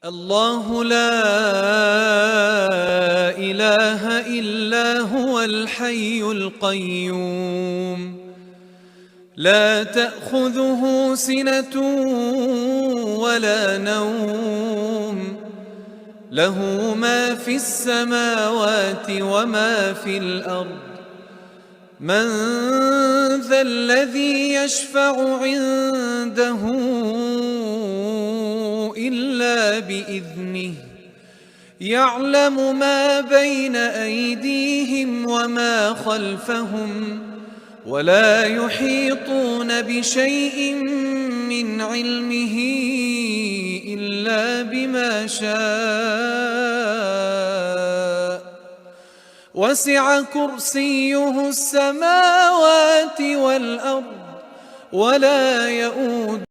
الله لا إله إلا هو الحي القيوم لا تأخذه سنة ولا نوم له ما في السماوات وما في الأرض من ذا الذي يشفع عنده إلا بإذنه يعلم ما بين أيديهم وما خلفهم ولا يحيطون بشيء من علمه إلا بما شاء وسع كرسيه السماوات والأرض ولا يئوده